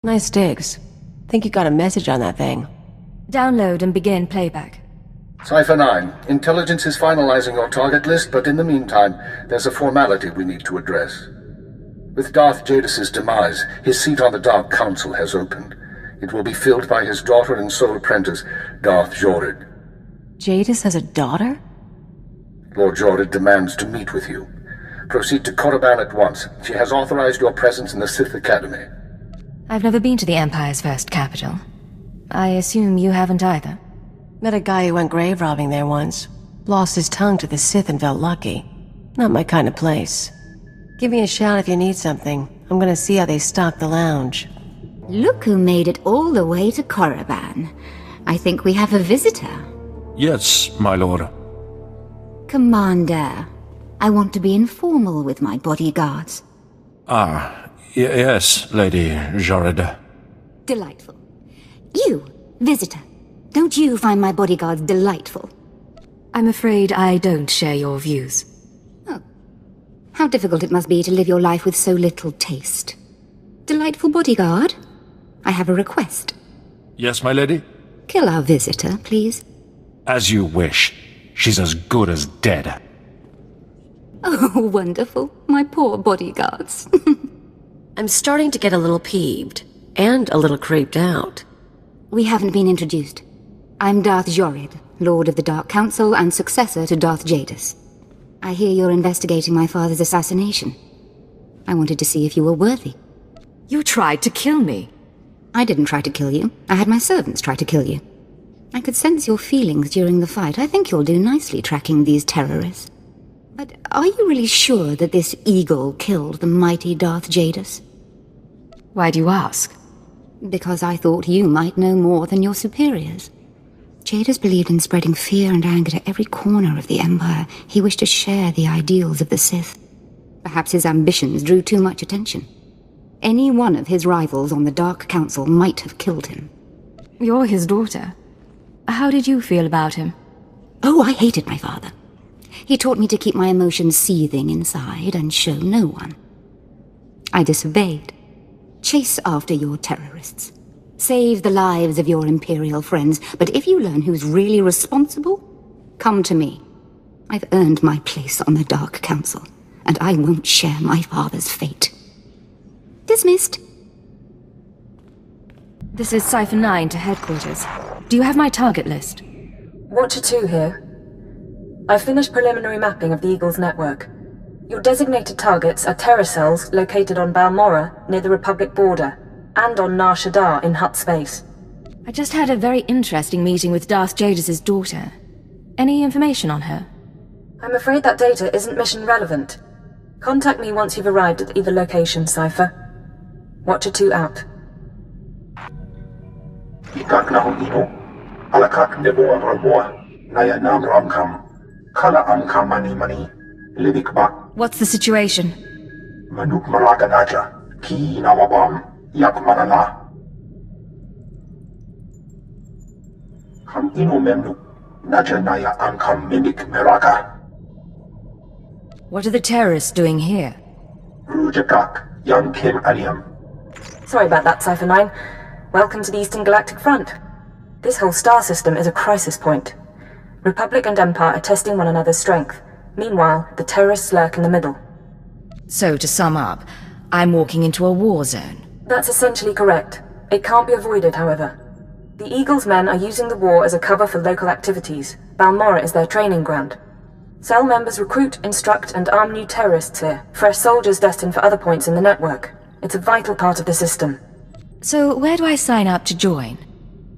Nice digs. Think you got a message on that thing. Download and begin playback. Cipher 9, intelligence is finalizing your target list, but in the meantime, there's a formality we need to address. With Darth Jadis' demise, his seat on the Dark Council has opened. It will be filled by his daughter and sole apprentice, Darth Jorid. Jadis has a daughter? Lord Jorid demands to meet with you. Proceed to Korriban at once. She has authorized your presence in the Sith Academy. I've never been to the Empire's first capital. I assume you haven't either. Met a guy who went grave robbing there once. Lost his tongue to the Sith and felt lucky. Not my kind of place. Give me a shout if you need something. I'm gonna see how they stock the lounge. Look who made it all the way to Korriban. I think we have a visitor. Yes, my lord. Commander, I want to be informal with my bodyguards. Yes, Lady Jorid. Delightful. You, visitor, don't you find my bodyguards delightful? I'm afraid I don't share your views. Oh. How difficult it must be to live your life with so little taste. Delightful bodyguard, I have a request. Yes, my lady? Kill our visitor, please. As you wish. She's as good as dead. Oh, wonderful. My poor bodyguards. I'm starting to get a little peeved. And a little creeped out. We haven't been introduced. I'm Darth Jorid, Lord of the Dark Council and successor to Darth Jadis. I hear you're investigating my father's assassination. I wanted to see if you were worthy. You tried to kill me. I didn't try to kill you. I had my servants try to kill you. I could sense your feelings during the fight. I think you'll do nicely tracking these terrorists. But are you really sure that this eagle killed the mighty Darth Jadis? Why do you ask? Because I thought you might know more than your superiors. Jadis believed in spreading fear and anger to every corner of the Empire. He wished to share the ideals of the Sith. Perhaps his ambitions drew too much attention. Any one of his rivals on the Dark Council might have killed him. You're his daughter. How did you feel about him? Oh, I hated my father. He taught me to keep my emotions seething inside and show no one. I disobeyed. Chase after your terrorists. Save the lives of your Imperial friends, but if you learn who's really responsible, come to me. I've earned my place on the Dark Council, and I won't share my father's fate. Dismissed. This is Cipher 9 to headquarters. Do you have my target list? Watcher 2 here. I've finished preliminary mapping of the Eagle's network. Your designated targets are terror cells located on Balmorra, near the Republic border, and on Nar Shaddaa in Hutt space. I just had a very interesting meeting with Darth Jadis' daughter. Any information on her? I'm afraid that data isn't mission relevant. Contact me once you've arrived at either location, Cipher. Watcher 2 out. What's the situation? What are the terrorists doing here? Sorry about that, Cipher 9. Welcome to the Eastern Galactic Front. This whole star system is a crisis point. Republic and Empire are testing one another's strength. Meanwhile, the terrorists lurk in the middle. So, to sum up, I'm walking into a war zone. That's essentially correct. It can't be avoided, however. The Eagle's men are using the war as a cover for local activities. Balmorra is their training ground. Cell members recruit, instruct, and arm new terrorists here, fresh soldiers destined for other points in the network. It's a vital part of the system. So, where do I sign up to join?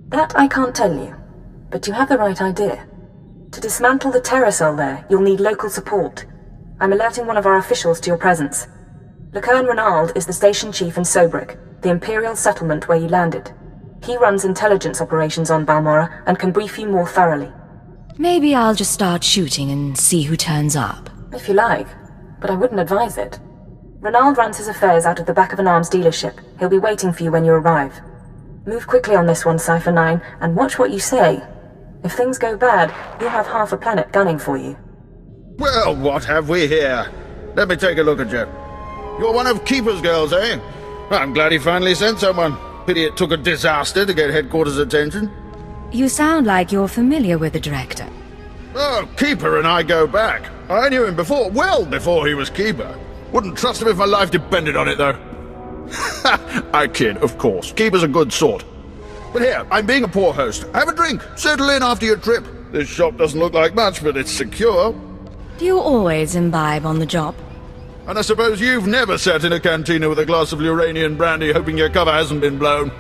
That I can't tell you, but you have the right idea. To dismantle the terror cell there, you'll need local support. I'm alerting one of our officials to your presence. Lieutenant Renald is the station chief in Sobrik, the Imperial settlement where you landed. He runs intelligence operations on Balmorra and can brief you more thoroughly. Maybe I'll just start shooting and see who turns up. If you like, but I wouldn't advise it. Renald runs his affairs out of the back of an arms dealership. He'll be waiting for you when you arrive. Move quickly on this one, Cipher 9, and watch what you say. If things go bad, you'll have half a planet gunning for you. Well, what have we here? Let me take a look at you. You're one of Keeper's girls, eh? I'm glad he finally sent someone. Pity it took a disaster to get headquarters' attention. You sound like you're familiar with the director. Oh, Keeper and I go back. I knew him before, well before he was Keeper. Wouldn't trust him if my life depended on it, though. I kid, of course. Keeper's a good sort. But here, I'm being a poor host. Have a drink. Settle in after your trip. This shop doesn't look like much, but it's secure. Do you always imbibe on the job? And I suppose you've never sat in a cantina with a glass of Uranian brandy hoping your cover hasn't been blown.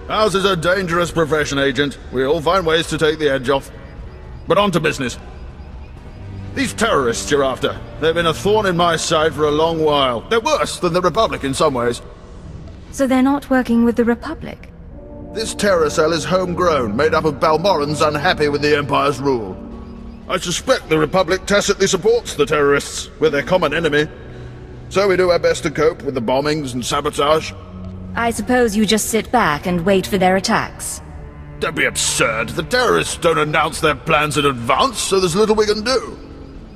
Ours is a dangerous profession, Agent. We all find ways to take the edge off. But on to business. These terrorists you're after, they've been a thorn in my side for a long while. They're worse than the Republic in some ways. So they're not working with the Republic? This terror cell is homegrown, made up of Balmorrans unhappy with the Empire's rule. I suspect the Republic tacitly supports the terrorists. We're their common enemy. So we do our best to cope with the bombings and sabotage. I suppose you just sit back and wait for their attacks. Don't be absurd. The terrorists don't announce their plans in advance, so there's little we can do.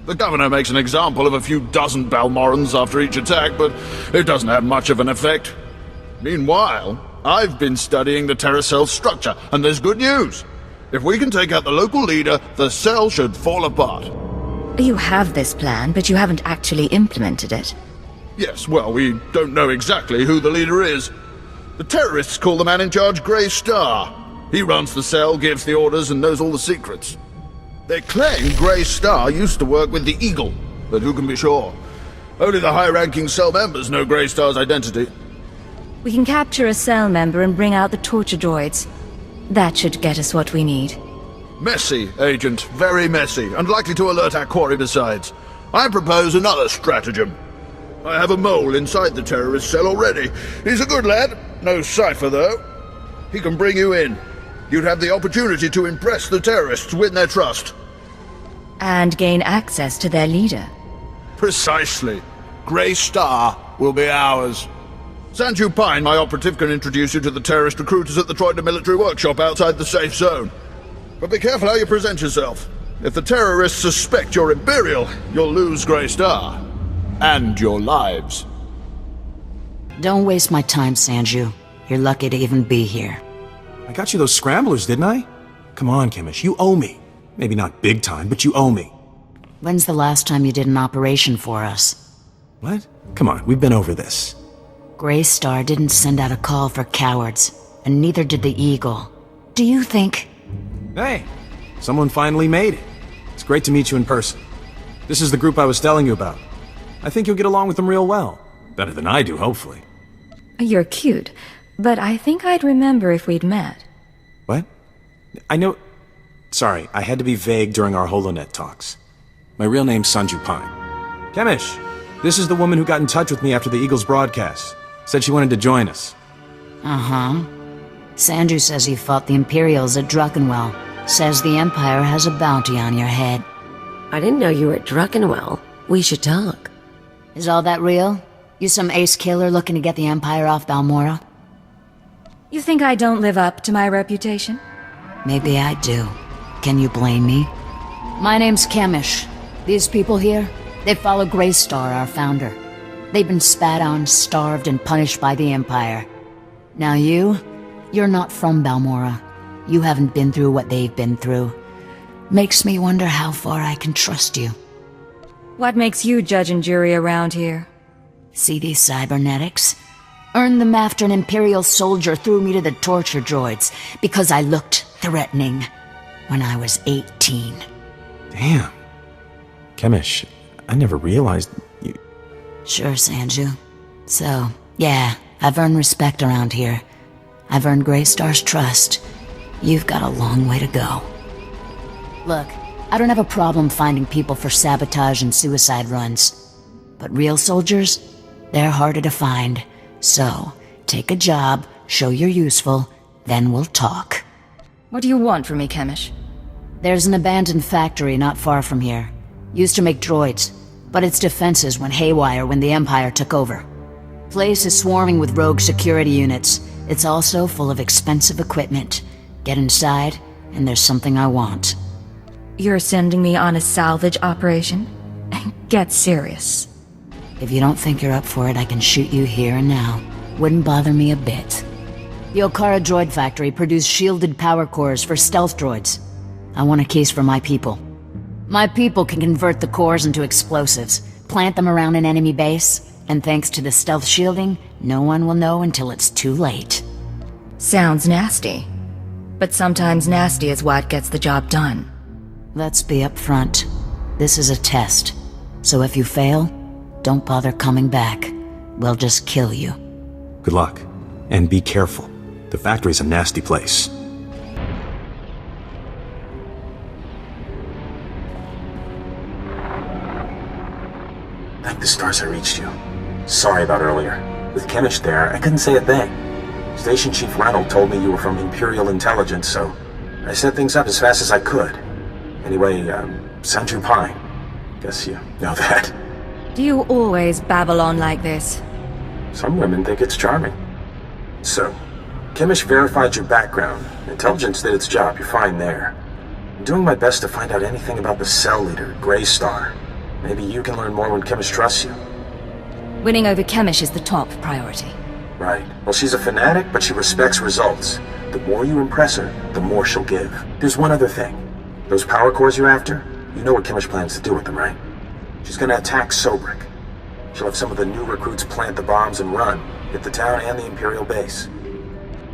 The governor makes an example of a few dozen Balmorrans after each attack, but it doesn't have much of an effect. Meanwhile, I've been studying the terror cell's structure, and there's good news. If we can take out the local leader, the cell should fall apart. You have this plan, but you haven't actually implemented it. Yes, well, we don't know exactly who the leader is. The terrorists call the man in charge Grey Star. He runs the cell, gives the orders, and knows all the secrets. They claim Grey Star used to work with the Eagle, but who can be sure? Only the high-ranking cell members know Grey Star's identity. We can capture a cell member and bring out the torture droids. That should get us what we need. Messy, Agent. Very messy, and likely to alert our quarry besides. I propose another stratagem. I have a mole inside the terrorist cell already. He's a good lad. No Cipher, though. He can bring you in. You'd have the opportunity to impress the terrorists, win their trust. And gain access to their leader. Precisely. Grey Star will be ours. Sanju Pine, my operative, can introduce you to the terrorist recruiters at the Troida military workshop outside the safe zone. But be careful how you present yourself. If the terrorists suspect you're Imperial, you'll lose Grey Star. And your lives. Don't waste my time, Sanju. You're lucky to even be here. I got you those scramblers, didn't I? Come on, Kemish, you owe me. Maybe not big time, but you owe me. When's the last time you did an operation for us? What? Come on, we've been over this. Grey Star didn't send out a call for cowards, and neither did the Eagle. Do you think... Hey, someone finally made it. It's great to meet you in person. This is the group I was telling you about. I think you'll get along with them real well. Better than I do, hopefully. You're cute, but I think I'd remember if we'd met. What? I know... Sorry, I had to be vague during our HoloNet talks. My real name's Sanju Pine. Kemish, this is the woman who got in touch with me after the Eagles broadcast. Said she wanted to join us. Uh-huh. Sanju says you fought the Imperials at Druckenwell. Says the Empire has a bounty on your head. I didn't know you were at Druckenwell. We should talk. Is all that real? You some ace killer looking to get the Empire off Balmorra? You think I don't live up to my reputation? Maybe I do. Can you blame me? My name's Kemish. These people here, they follow Grey Star, our founder. They've been spat on, starved, and punished by the Empire. Now you're not from Balmorra. You haven't been through what they've been through. Makes me wonder how far I can trust you. What makes you judge and jury around here? See these cybernetics? Earned them after an Imperial soldier threw me to the torture droids because I looked threatening when I was 18. Damn. Kemish, I never realized you... Sure, Sanju. So, yeah, I've earned respect around here. I've earned Grey Star's trust. You've got a long way to go. Look, I don't have a problem finding people for sabotage and suicide runs. But real soldiers, they're harder to find. So, take a job, show you're useful, then we'll talk. What do you want from me, Kemish? There's an abandoned factory not far from here. Used to make droids, but its defenses went haywire when the Empire took over. Place is swarming with rogue security units. It's also full of expensive equipment. Get inside, and there's something I want. You're sending me on a salvage operation? Get serious. If you don't think you're up for it, I can shoot you here and now. Wouldn't bother me a bit. The Okara droid factory produced shielded power cores for stealth droids. I want a case for my people. My people can convert the cores into explosives, plant them around an enemy base, and thanks to the stealth shielding, no one will know until it's too late. Sounds nasty. But sometimes nasty is what gets the job done. Let's be upfront. This is a test. So if you fail, don't bother coming back. We'll just kill you. Good luck. And be careful. The factory's a nasty place. Thank the stars I reached you. Sorry about earlier. With Kemish there, I couldn't say a thing. Station Chief Reynolds told me you were from Imperial Intelligence, so I set things up as fast as I could. Anyway, Sanju Pine. Guess you know that. Do you always babble on like this? Some women think it's charming. So, Kemish verified your background. Intelligence did its job, you're fine there. I'm doing my best to find out anything about the cell leader, Grey Star. Maybe you can learn more when Kemish trusts you. Winning over Kemish is the top priority. Right. Well, she's a fanatic, but she respects results. The more you impress her, the more she'll give. There's one other thing. Those power cores you're after, you know what Kemish plans to do with them, right? She's gonna attack Sobrik. She'll have some of the new recruits plant the bombs and run, hit the town and the Imperial base.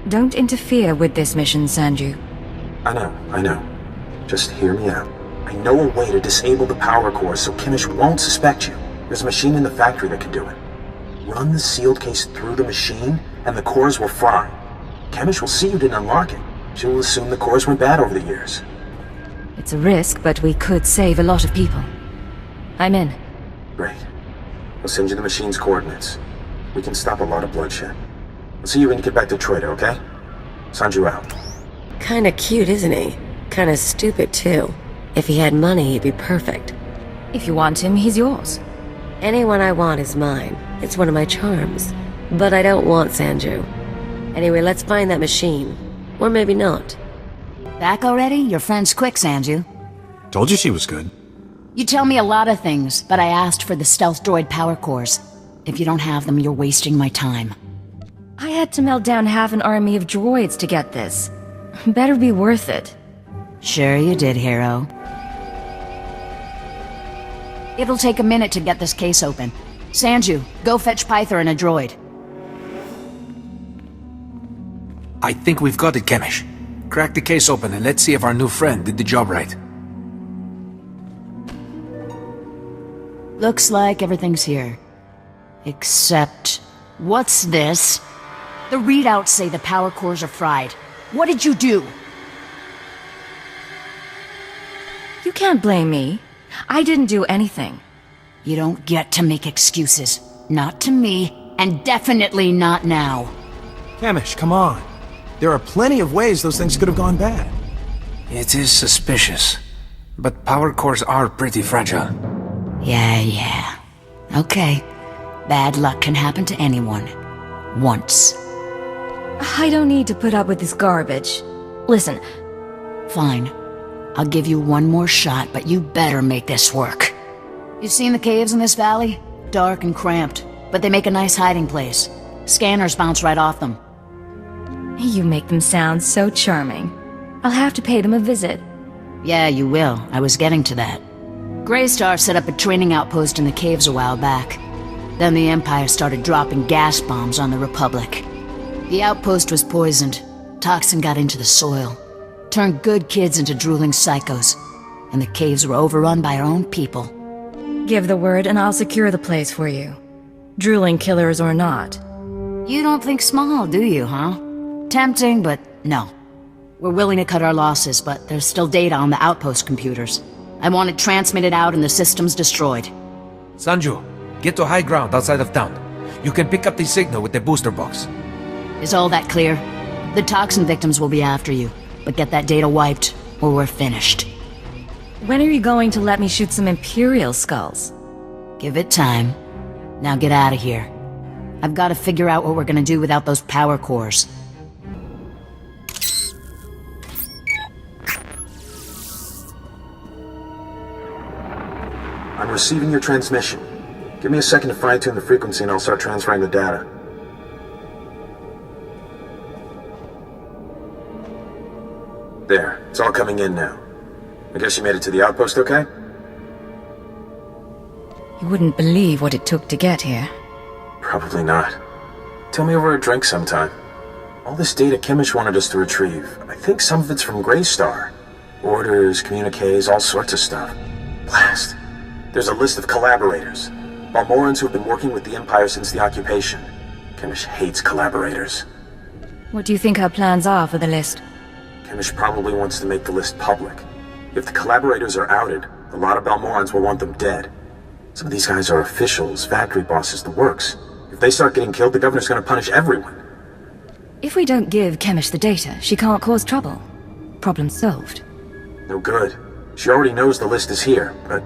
Don't interfere with this mission, Sanju. I know. Just hear me out. I know a way to disable the power cores so Kemish won't suspect you. There's a machine in the factory that can do it. Run the sealed case through the machine, and the cores will fry. Kemish will see you didn't unlock it. She will assume the cores went bad over the years. It's a risk, but we could save a lot of people. I'm in. Great. I'll send you the machine's coordinates. We can stop a lot of bloodshed. I'll see you when you get back to Troida, okay? Sanju out. Kinda cute, isn't he? Kinda stupid, too. If he had money, he'd be perfect. If you want him, he's yours. Anyone I want is mine. It's one of my charms. But I don't want Sanju. Anyway, let's find that machine. Or maybe not. Back already? Your friend's quick, Sanju. Told you she was good. You tell me a lot of things, but I asked for the stealth droid power cores. If you don't have them, you're wasting my time. I had to melt down half an army of droids to get this. Better be worth it. Sure you did, hero. It'll take a minute to get this case open. Sanju, go fetch Pyther and a droid. I think we've got it, Kemish. Crack the case open and let's see if our new friend did the job right. Looks like everything's here. Except... what's this? The readouts say the power cores are fried. What did you do? You can't blame me. I didn't do anything. You don't get to make excuses. Not to me, and definitely not now. Kemish, come on. There are plenty of ways those things could have gone bad. It is suspicious, but power cores are pretty fragile. Yeah. Okay. Bad luck can happen to anyone. Once. I don't need to put up with this garbage. Listen. Fine. I'll give you one more shot, but you better make this work. You seen the caves in this valley? Dark and cramped, but they make a nice hiding place. Scanners bounce right off them. You make them sound so charming. I'll have to pay them a visit. Yeah, you will. I was getting to that. Grey Star set up a training outpost in the caves a while back. Then the Empire started dropping gas bombs on the Republic. The outpost was poisoned. Toxin got into the soil. Turned good kids into drooling psychos. And the caves were overrun by our own people. Give the word and I'll secure the place for you. Drooling killers or not. You don't think small, do you, huh? Tempting, but no. We're willing to cut our losses, but there's still data on the outpost computers. I want it transmitted out and the systems destroyed. Sanju, get to high ground outside of town. You can pick up the signal with the booster box. Is all that clear? The toxin victims will be after you, but get that data wiped, or we're finished. When are you going to let me shoot some Imperial skulls? Give it time. Now get out of here. I've got to figure out what we're gonna do without those power cores. I'm receiving your transmission. Give me a second to fine-tune the frequency and I'll start transferring the data. There, it's all coming in now. I guess you made it to the outpost okay? You wouldn't believe what it took to get here. Probably not. Tell me over a drink sometime. All this data Kimmich wanted us to retrieve, I think some of it's from Greystar. Orders, communiques, all sorts of stuff. Blast. There's a list of collaborators. Balmorrans who've been working with the Empire since the occupation. Kimmich hates collaborators. What do you think our plans are for the list? Kimmich probably wants to make the list public. If the collaborators are outed, a lot of Balmorrans will want them dead. Some of these guys are officials, factory bosses, the works. If they start getting killed, the governor's gonna punish everyone. If we don't give Chemish the data, she can't cause trouble. Problem solved. No good. She already knows the list is here, but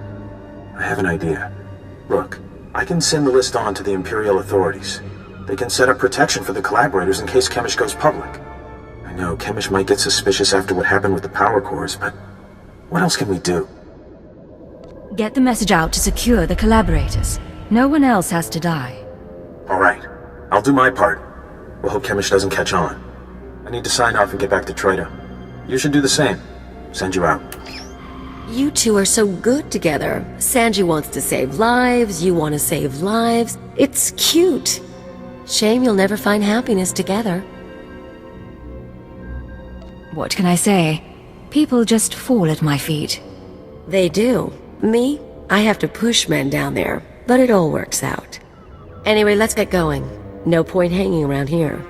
I have an idea. Look, I can send the list on to the Imperial authorities. They can set up protection for the collaborators in case Chemish goes public. I know Chemish might get suspicious after what happened with the power cores, but what else can we do? Get the message out to secure the collaborators. No one else has to die. Alright, I'll do my part. We'll hope Chemish doesn't catch on. I need to sign off and get back to Treta. You should do the same. Send you out. You two are so good together. Sanji wants to save lives, you want to save lives. It's cute. Shame you'll never find happiness together. What can I say? People just fall at my feet. They do. Me? I have to push men down there, but it all works out. Anyway, let's get going. No point hanging around here.